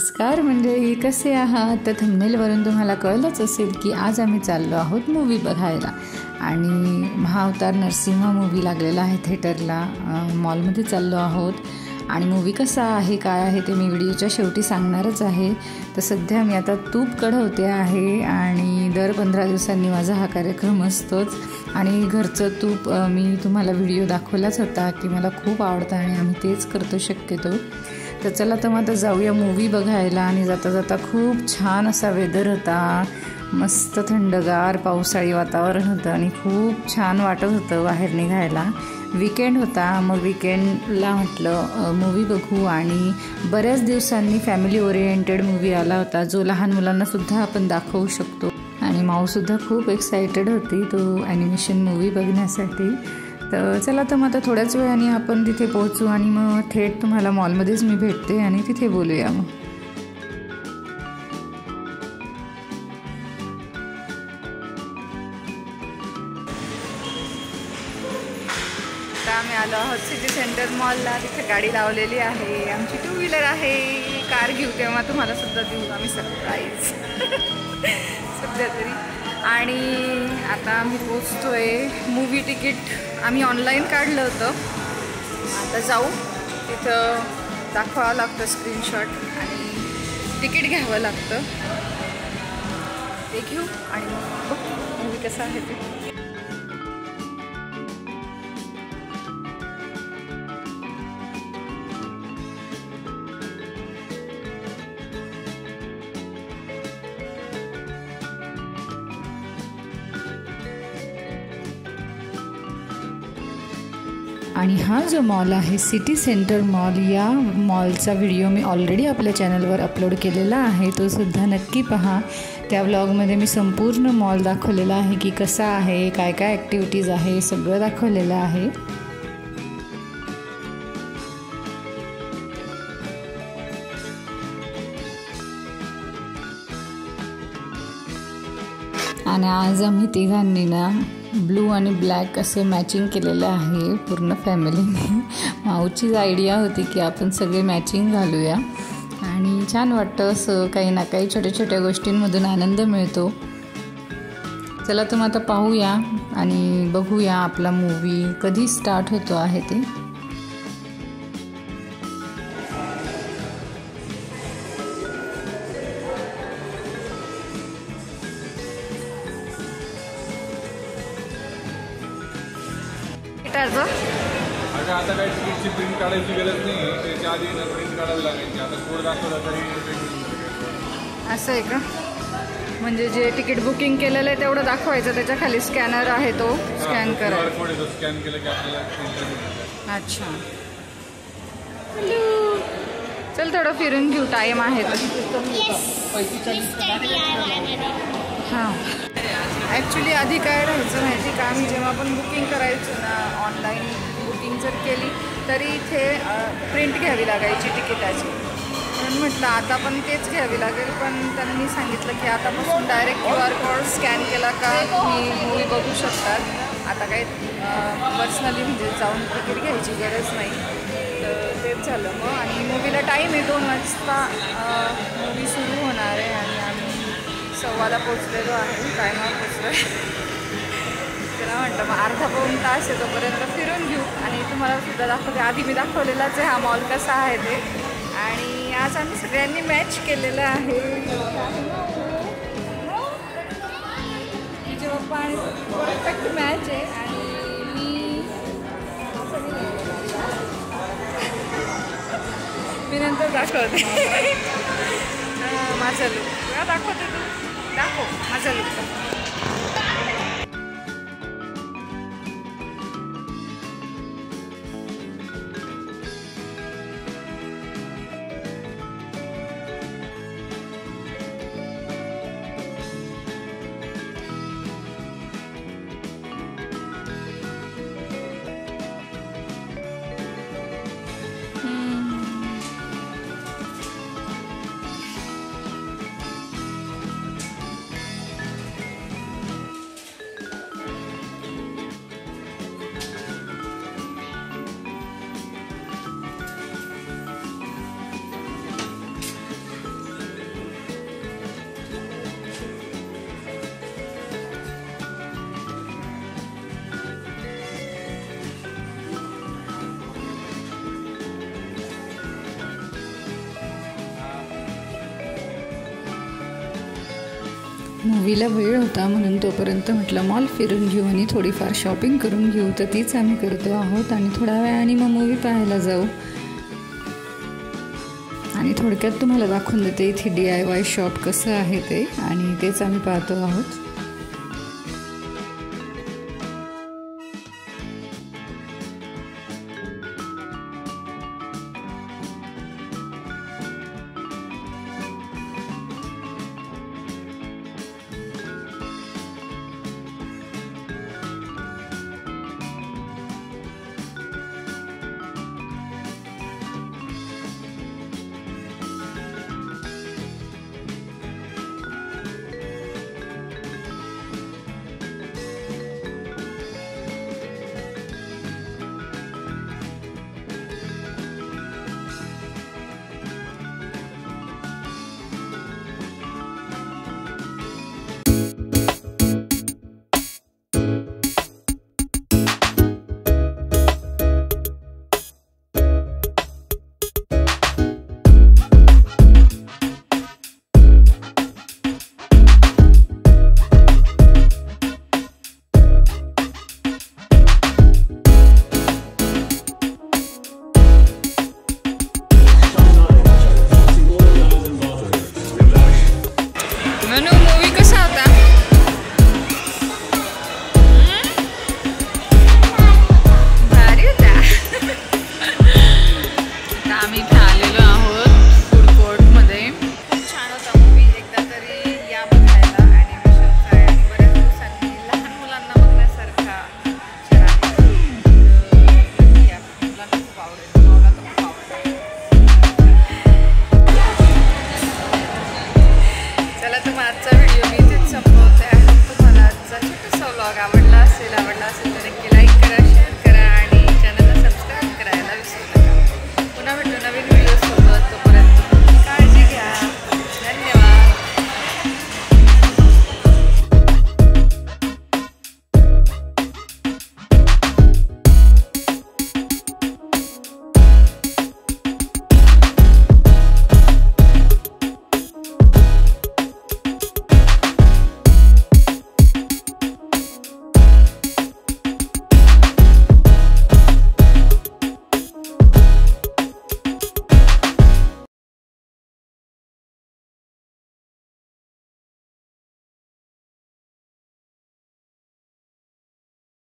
नमस्कार मंडळी, कसे आहात? तर थंबनेलवरून तुम्हाला कळलंच असेल की आज आम्ही चाललो आहोत मूवी बघायला. आणि महाअवतार नरसिंह मूवी लागलेला आहे थिएटरला, मॉलमध्ये चाललो आहोत. आणि मूवी कसा आहे काय आहे ते मी व्हिडिओच्या शेवटी सांगणारच आहे. तर सध्या मी आता तूप कढवते आहे आणि दर 15 दिवसांनी माझा हा कार्यक्रम असतोच. आणि घरचं तूप मी तुम्हाला व्हिडिओ दाखवलाच होता की मला खूप आवडतं आणि आम्ही तेच करतो शक्यतो. तर चला तर मग आता जाऊया मूवी बघायला. आणि जाता जाता खूप छान असा वेदर होता, मस्त थंडगार पावसाळी वातावरण होतं आणि खूप छान वाटत होतं बाहेर निघायला. वीकेंड होता, मग वीकेंडला म्हटलं मूवी बघू. आणि बऱ्याच दिवसांनी फॅमिली ओरिएंटेड मूवी आला होता जो लहान मुलांनासुद्धा आपण दाखवू शकतो. आणि माऊसुद्धा खूप एक्सायटेड होती तो ॲनिमेशन मूवी बघण्यासाठी. तर चला तर मग आता थोड्याच वेळाने आपण तिथे पोहोचू आणि मग थेट तुम्हाला मॉलमध्येच मी भेटते आणि तिथे बोलूया. मग आम्ही आलो आहोत सिटी सेंटर मॉलला. तिथे गाडी लावलेली आहे, आमची 2 व्हीलर आहे. कार घेऊ तेव्हा तुम्हाला सुद्धा देऊ आम्ही सरप्राईज सध्या तरी. आणि आता आम्ही पोचतोय. मूवी तिकीट आम्ही ऑनलाईन काढलं होतं, आता जाऊ तिथं दाखवावं लागतं स्क्रीनशॉट आणि तिकीट घ्यावं लागतं. ते घेऊ आणि मग मूवी कसा आहे ते. आणि हा जो मॉल आहे सिटी सेंटर मॉल, या मॉलचा व्हिडिओ मी ऑलरेडी आपल्या चॅनलवर अपलोड केलेला आहे, तो सुद्धा नक्की पहा. त्या व्लॉगमध्ये मी संपूर्ण मॉल दाखवलेला आहे की कसा आहे, काय काय ॲक्टिव्हिटीज आहे, सगळं दाखवलेलं आहे. आणि आज आम्ही तिघांनी ना ब्लू आणि ब्लॅक असे मॅचिंग केलेलं आहे पूर्ण फॅमिलीने. माऊचीच आयडिया होती की आपण सगळे मॅचिंग घालूया आणि छान वाटतं. असं काही ना काही छोट्या छोट्या गोष्टींमधून आनंद मिळतो. चला तर मग आता पाहूया आणि बघूया आपला मूवी कधी स्टार्ट होतो आहे ते. आता काही तिकीटची प्रिंट काढायची गरज नाही, त्याच्या आधी प्रिंट काढावी लागायची. आता कोड दाखवला तरी असं आहे का? म्हणजे जे तिकीट बुकिंग केलेलं आहे तेवढं दाखवायचं, त्याच्या खाली स्कॅनर आहे तो स्कॅन करा. कोड येतो, स्कॅन केलं की आपल्याला. अच्छा, चल थोडं फिरून घेऊ, टाईम आहे तर. हां, ॲक्च्युली आधी काय राहायचं माहिती का, आम्ही जेव्हा आपण बुकिंग करायचो ना ऑनलाईन बुकिंग जर केली तरी इथे प्रिंट घ्यावी लागायची तिकिटाची. म्हणून म्हटलं आता पण तेच घ्यावी लागेल, पण त्यांनी सांगितलं की आतापासून डायरेक्ट QR कोड स्कॅन केला का तुम्ही मूवी बघू शकतात. आता काही पर्सनली म्हणजे जाऊन तिकीट घ्यायची गरज नाही. तर तेच झालं मग. आणि मूवीला टाईम आहे 2 वाजता मूवी सुरू होणार आहे आणि आम्ही 1:15ला पोचलेलो आहे, टायमावर पोचलो आहे. त्याला म्हटलं मग अर्धा पाऊण तास आहे, तोपर्यंत फिरून घेऊ आणि तुम्हाला सुद्धा दाखवते. आधी मी दाखवलेलाच आहे हा मॉल कसा आहे ते. आणि आज आम्ही सगळ्यांनी मॅच केलेलं आहे. तिचे पप्पा आणि परफेक्ट मॅच आहे आणि मी नंतर दाखवते माझा लुक. दाखवते तू, दाखव माझा लुक. मूवीला वेळ होता म्हणून तोपर्यंत म्हटलं मॉल फिरून घेऊ आणि थोडीफार शॉपिंग करून घेऊ, तर तीच आम्ही करतो आहोत आणि थोड्या वेळाने मग मूवी पाहायला जाऊ. आणि थोडक्यात तुम्हाला दाखवून देते इथे DIY शॉप कसं आहे ते, आणि तेच आम्ही पाहतो आहोत. मनू मूवी कसा होता?